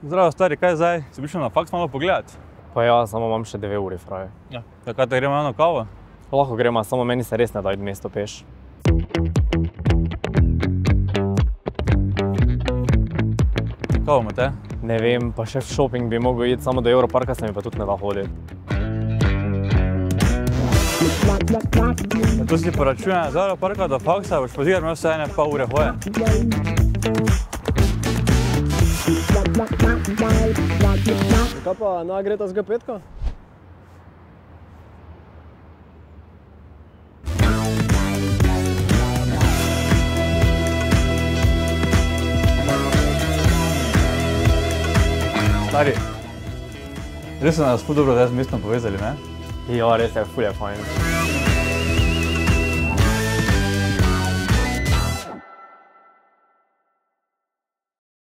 Zdravo, stari, kaj zdaj? Si bi šel na faks malo pogledat? Pa ja, samo imam še 2 uri, fraje. Ja. Takrat gremo eno kavo? Lahko gremo, samo meni se res ne da iti mesto peš. Kavo imate? Ne vem, pa še v shopping bi mogel iti, samo do Europarka se mi pa tudi ne da hoditi. Ja, tu si poračujem z Europarka do faksa, boš pa zigar imel vse ene pol ure hoje. Kaj pa, na greta z G5-ko? Stari, res so nas ful dobro zdaj z mestom povezali, ne? Ja, res je, ful je fajn.